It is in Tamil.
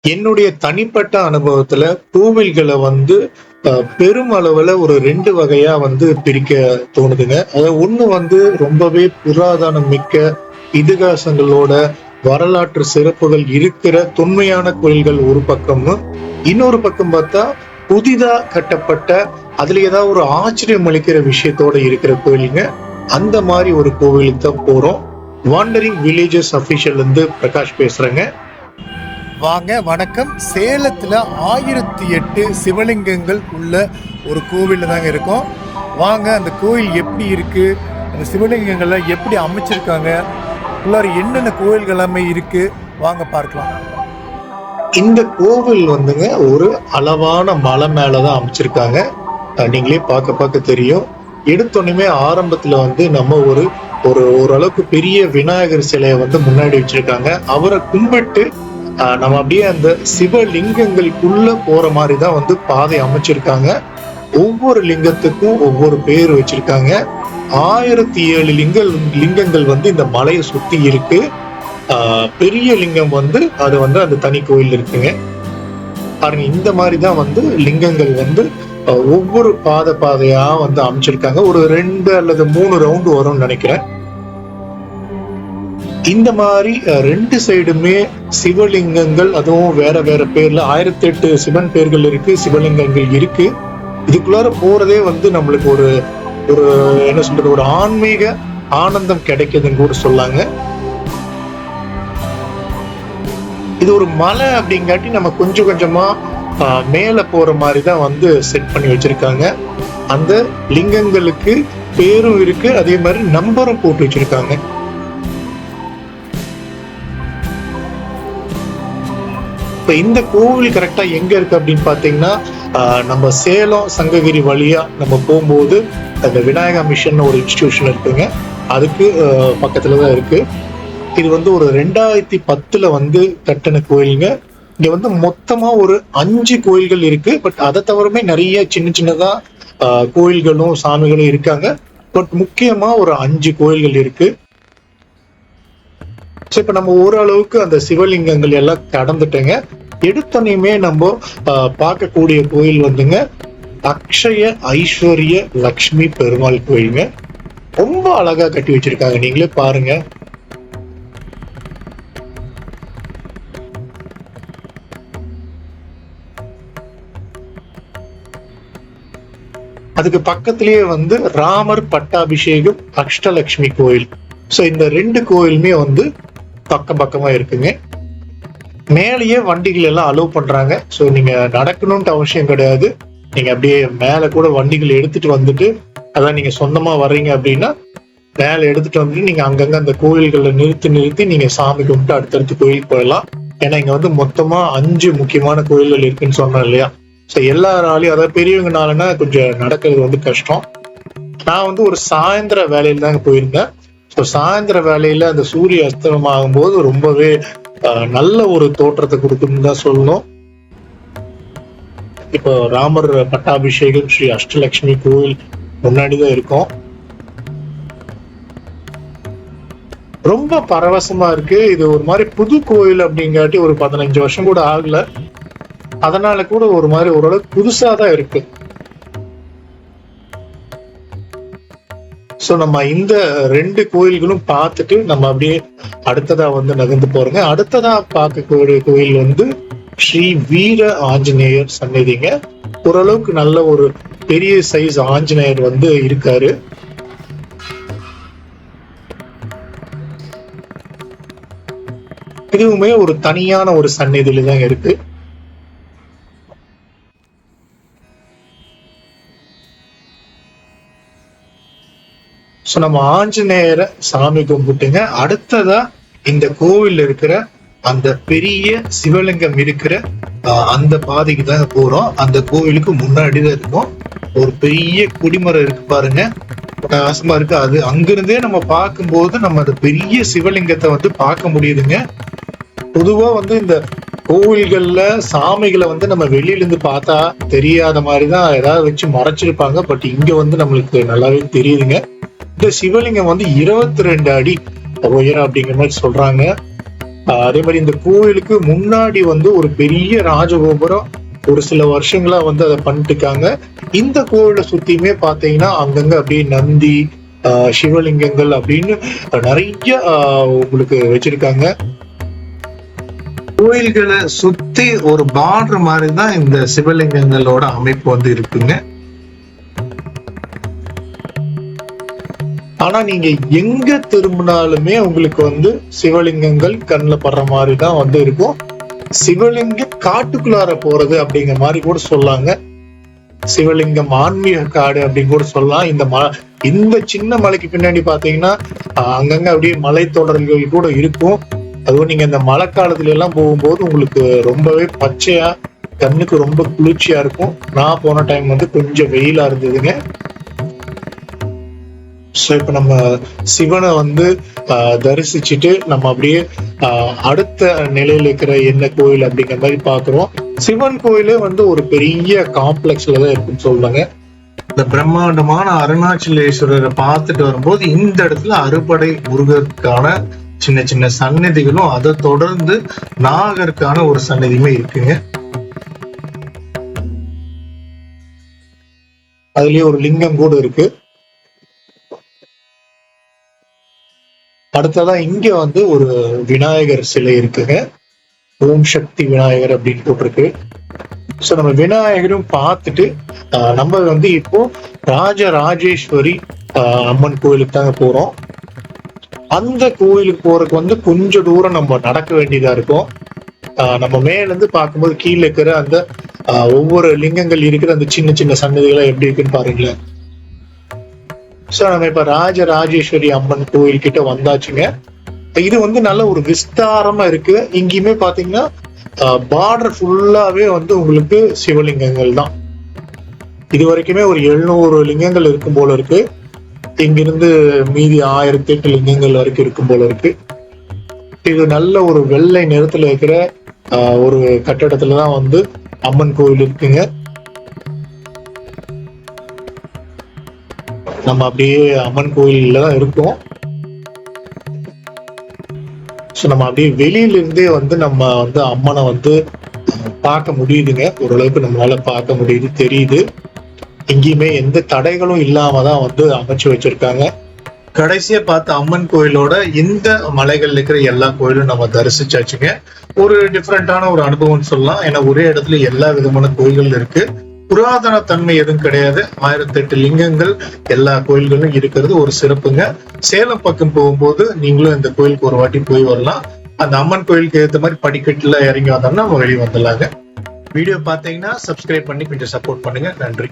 என்னுடைய தனிப்பட்ட அனுபவத்துல கோவில்களை வந்து பெரும் அளவுல ஒரு 2 வகையா வந்து பிரிக்க தோணுதுங்க. அதாவது ஒண்ணு வந்து ரொம்பவே புராதனம் மிக்க இதிகாசங்களோட வரலாற்று சிறப்புகள் இருக்கிற தொன்மையான கோயில்கள் ஒரு பக்கமும், இன்னொரு பக்கம் பார்த்தா புதிதா கட்டப்பட்ட அதுல ஏதாவது ஒரு ஆச்சரியம் அளிக்கிற விஷயத்தோட இருக்கிற கோயிலுங்க. அந்த மாதிரி ஒரு கோவிலுக்கு தான் போறோம். வாண்டரிங் வில்லேஜஸ் அபிஷியல் இருந்து பிரகாஷ் பேசுறேங்க. வாங்க, வணக்கம். சேலத்துல 1008 சிவலிங்கங்கள் உள்ள ஒரு கோவில் தாங்க இருக்கும். வாங்க, அந்த கோயில் எப்படி இருக்கு, அந்த சிவலிங்கங்களை எப்படி அமைச்சிருக்காங்க, உள்ளார என்னென்ன கோயில்கள் எல்லாமே இருக்கு, வாங்க பார்க்கலாம். இந்த கோவில் வந்துங்க ஒரு அளவான மலை மேலதான் அமைச்சிருக்காங்க. நீங்களே பார்க்க தெரியும். எடுத்தோன்னுமே ஆரம்பத்துல வந்து நம்ம ஒரு ஒரு ஓரளவுக்கு பெரிய விநாயகர் சிலையை வந்து முன்னாடி வச்சிருக்காங்க. அவரை கும்பிட்டு நம்ம அப்படியே அந்த சிவலிங்கங்களுக்குள்ள போற மாதிரிதான் வந்து பாதை அமைச்சிருக்காங்க. ஒவ்வொரு லிங்கத்துக்கும் ஒவ்வொரு பேர் வச்சிருக்காங்க. 1007 லிங்கங்கள் வந்து இந்த மலையை சுத்தி இருக்கு. பெரிய லிங்கம் வந்து அது வந்து அந்த தனி கோயில் இருக்குங்க. பாருங்க, இந்த மாதிரிதான் வந்து லிங்கங்கள் வந்து ஒவ்வொரு பாதையா வந்து அமைச்சிருக்காங்க. ஒரு 2 அல்லது 3 ரவுண்டு வரும்னு நினைக்கிறேன். இந்த மாதிரி 2 சைடுமே சிவலிங்கங்கள், அதுவும் வேற வேற பேர்ல 1008 சிவன் பேர்கள் இருக்கு, சிவலிங்கங்கள் இருக்கு. இதுக்குள்ளார போறதே வந்து நம்மளுக்கு ஒரு ஒரு என்ன சொல்றது, ஒரு ஆன்மீக ஆனந்தம் கிடைக்குதுன்னு கூட சொல்லாங்க. இது ஒரு மலை அப்படிங்காட்டி நம்ம கொஞ்சம் கொஞ்சமா மேல போற மாதிரி தான் வந்து செட் பண்ணி வச்சிருக்காங்க. அந்த லிங்கங்களுக்கு பேரும் இருக்கு, அதே மாதிரி நம்பரும் போட்டு வச்சிருக்காங்க. இந்த கோவில் கரெக்டா எங்க இருக்கு அப்படின்னு பாத்தீங்கன்னா, நம்ம சேலம் சங்ககிரி வழியா நம்ம போகும்போது அந்த விநாயகா மிஷன் ஒரு இன்ஸ்டிடியூஷன் இருக்குங்க, அதுக்கு பக்கத்துலதான் இருக்கு. இது வந்து ஒரு 2010 வந்து கட்டின கோயிலுங்க. இங்க வந்து மொத்தமா ஒரு 5 கோயில்கள் இருக்கு. பட் அதை தவிரமே நிறைய சின்னதா கோயில்களும் சாமிகளும் இருக்காங்க. பட் முக்கியமா ஒரு 5 கோயில்கள் இருக்கு. இப்ப நம்ம ஓரளவுக்கு அந்த சிவலிங்கங்கள் எல்லாம் கடந்துட்டேங்க. எடுத்தோனையுமே நம்ம பார்க்கக்கூடிய கோயில் வந்துங்க அக்ஷய ஐஸ்வர்ய லக்ஷ்மி பெருமாள் கோயிலுங்க. ரொம்ப அழகா கட்டி வச்சிருக்காங்க, நீங்களே பாருங்க. அதுக்கு பக்கத்திலேயே வந்து ராமர் பட்டாபிஷேகம் அஷ்டலட்சுமி கோயில். சோ இந்த 2 கோயிலுமே வந்து பக்கமா இருக்குங்க. மேலேயே வண்டிகள் எல்லாம் அலோவ் பண்றாங்க. சோ நீங்க நடக்கணும்ட்டு அவசியம் கிடையாது. நீங்க அப்படியே மேல கூட வண்டிகள் எடுத்துட்டு வந்துட்டு, அதான் நீங்க சொந்தமா வர்றீங்க அப்படின்னா மேல எடுத்துட்டு வந்துட்டு நீங்க அங்கங்க அந்த கோயில்களை நிறுத்தி நீங்க சாமி கும்பிட்டு அடுத்தடுத்து கோயிலுக்கு போயிடலாம். ஏன்னா இங்க வந்து மொத்தமா 5 முக்கியமான கோயில்கள் இருக்குன்னு சொன்னேன் இல்லையா. சோ எல்லாராலையும், அதாவது பெரியவங்கனாலன்னா கொஞ்சம் நடக்கிறது வந்து கஷ்டம். நான் வந்து ஒரு சாயந்தர வேலையில தாங்க போயிருந்தேன். ஸோ சாயந்தர வேலையில அந்த சூரிய அஸ்தமனம் ஆகும்போது ரொம்பவே நல்ல ஒரு தோற்றத்தை கொடுக்குன்னு தான் சொல்லணும். இப்போ ராமர் பட்டாபிஷேகம் ஸ்ரீ அஷ்டலட்சுமி கோயில் முன்னாடிதான் இருக்கும். ரொம்ப பரவசமா இருக்கு. இது ஒரு மாதிரி புது கோயில் அப்படிங்காட்டி ஒரு 15 வருஷம் கூட ஆகல. அதனால கூட ஒரு மாதிரி ஓரளவுக்கு புதுசாதான் இருக்கு. சோ நம்ம இந்த 2 கோயில்களும் பார்த்துட்டு நம்ம அப்படியே அடுத்ததா வந்து நகர்ந்து போறோங்க. அடுத்ததா பார்க்கக்கூடிய கோயில் வந்து ஸ்ரீ வீர ஆஞ்சநேயர் சன்னதிங்க. ஓரளவுக்கு நல்ல ஒரு பெரிய சைஸ் ஆஞ்சநேயர் வந்து இருக்காரு. இதுவுமே ஒரு தனியான ஒரு சன்னதியில தான் இருக்கு. சோ நம்ம ஆஞ்சநேயரை சாமி கும்பிட்டுங்க. அடுத்ததா இந்த கோவில் இருக்கிற அந்த பெரிய சிவலிங்கம் இருக்கிற அந்த பாதைக்கு தாங்க போறோம். அந்த கோவிலுக்கு முன்னாடிதான் இருக்கும். ஒரு பெரிய கொடிமரம் இருக்கு பாருங்க, பிரகாசமா இருக்கு. அது அங்கிருந்தே நம்ம பார்க்கும்போது நம்ம அந்த பெரிய சிவலிங்கத்தை வந்து பார்க்க முடியுதுங்க. பொதுவா வந்து இந்த கோவில்கள்ல சாமிகளை வந்து நம்ம வெளியில இருந்து பார்த்தா தெரியாத மாதிரிதான் ஏதாவது வச்சு மறைச்சிருப்பாங்க. பட் இங்க வந்து நம்மளுக்கு நல்லாவே தெரியுதுங்க. இந்த சிவலிங்கம் வந்து 22 அடி உயரம் அப்படிங்கிற மாதிரி சொல்றாங்க. அதே மாதிரி இந்த கோயிலுக்கு முன்னாடி வந்து ஒரு பெரிய ராஜகோபுரம் ஒரு சில வருஷங்களா வந்து அதை பண்ணிட்டு இருக்காங்க. இந்த கோவிலை சுத்தியுமே பாத்தீங்கன்னா அங்கங்க அப்படியே நந்தி, சிவலிங்கங்கள் அப்படின்னு நிறைய உங்களுக்கு வச்சிருக்காங்க. கோயில்களை சுத்தி ஒரு பார்டர் மாதிரி தான் இந்த சிவலிங்கங்களோட அமைப்பு வந்து இருக்குங்க. ஆனா நீங்க எங்க திரும்பினாலுமே உங்களுக்கு வந்து சிவலிங்கங்கள் கண்ணில் படுற மாதிரி தான் வந்து இருக்கும். சிவலிங்க காட்டுக்குள்ளார போறது அப்படிங்கிற மாதிரி கூட சொல்லாங்க. சிவலிங்கம் ஆன்மீக காடு அப்படின்னு கூட சொல்லலாம். இந்த சின்ன மலைக்கு பின்னாடி பாத்தீங்கன்னா அங்கங்க அப்படியே மலை தொடர்கள் கூட இருக்கும். அதுவும் நீங்க இந்த மழை காலத்துல எல்லாம் போகும்போது உங்களுக்கு ரொம்பவே பச்சையா கண்ணுக்கு ரொம்ப குளிர்ச்சியா இருக்கும். நான் போன டைம் வந்து கொஞ்சம் வெயிலா இருந்ததுங்க. ஸோ இப்ப நம்ம சிவனை வந்து தரிசிச்சுட்டு நம்ம அப்படியே அடுத்த நிலையில இருக்கிற என்ன கோயில் அப்படிங்கிற மாதிரி பாக்குறோம். சிவன் கோயிலே வந்து ஒரு பெரிய காம்ப்ளெக்ஸ்ல தான் இருக்குன்னு சொல்றாங்க. இந்த பிரம்மாண்டமான அருணாச்சலேஸ்வரரை பார்த்துட்டு வரும்போது இந்த இடத்துல அறுபடை முருகருக்கான சின்ன சின்ன சன்னதிகளும் அதை தொடர்ந்து நாகருக்கான ஒரு சன்னதியுமே இருக்குங்க. அதுலயே ஒரு லிங்கம் கூட இருக்கு. அடுத்ததா இங்க வந்து ஒரு விநாயகர் சிலை இருக்குங்க. ஓம் சக்தி விநாயகர் அப்படின்னு போட்டிருக்கு. ஸோ நம்ம விநாயகரும் பார்த்துட்டு நம்ம வந்து இப்போ ராஜராஜேஸ்வரி அம்மன் கோயிலுக்கு தாங்க போறோம். அந்த கோயிலுக்கு போறதுக்கு வந்து கொஞ்சம் தூரம் நம்ம நடக்க வேண்டியதா இருக்கும். நம்ம மேல இருந்து பார்க்கும்போது கீழே இருக்கிற அந்த ஒவ்வொரு லிங்கங்கள் இருக்கிற அந்த சின்ன சின்ன சன்னதிகளை எப்படி இருக்குன்னு பாருங்களேன். ஸோ நம்ம இப்ப ராஜராஜேஸ்வரி அம்மன் கோயில் கிட்ட வந்தாச்சுங்க. இது வந்து நல்ல ஒரு விஸ்தாரமா இருக்கு. இங்கேயுமே பாத்தீங்கன்னா பார்டர் ஃபுல்லாவே வந்து உங்களுக்கு சிவலிங்கங்கள் தான். இது வரைக்குமே ஒரு 700 லிங்கங்கள் இருக்கும் போல இருக்கு. இங்கிருந்து மீதி 1008 லிங்கங்கள் வரைக்கும் இருக்கும் போல இருக்கு. இது நல்ல ஒரு வெள்ளை நிறத்துல இருக்கிற ஒரு கட்டடத்துலதான் வந்து அம்மன் கோயில் இருக்குங்க. நம்ம அப்படியே அம்மன் கோயில்ல தான் இருக்கோம். ஸோ நம்ம அப்படியே வெளியில இருந்தே வந்து நம்ம வந்து அம்மனை வந்து பார்க்க முடியுதுங்க. ஓரளவுக்கு நம்மளால பார்க்க முடியுது, தெரியுது. எங்கேயுமே எந்த தடைகளும் இல்லாம தான் வந்து அமைச்சு வச்சிருக்காங்க. கடைசியா பார்த்த அம்மன் கோயிலோட இந்த மலைகள் இருக்கிற எல்லா கோயிலும் நம்ம தரிசிச்சாச்சுங்க. ஒரு டிஃப்ரெண்டான ஒரு அனுபவம்னு சொல்லலாம். ஏன்னா ஒரே இடத்துல எல்லா விதமான கோயில்கள் இருக்கு. புராதன தன்மை எதுவும் கிடையாது. 1008 லிங்கங்கள் எல்லா கோயில்களும் இருக்கிறது ஒரு சிறப்புங்க. சேலம் பக்கம் போகும்போது நீங்களும் இந்த கோயிலுக்கு ஒரு வாட்டி போய் வரலாம். அந்த அம்மன் கோயிலுக்கு ஏற்ற மாதிரி படிக்கட்டுல இறங்கி வந்தோம்னா நம்ம வெளியே வந்துடலாங்க. வீடியோ பார்த்தீங்கன்னா சப்ஸ்கிரைப் பண்ணி கொஞ்சம் சப்போர்ட் பண்ணுங்க. நன்றி.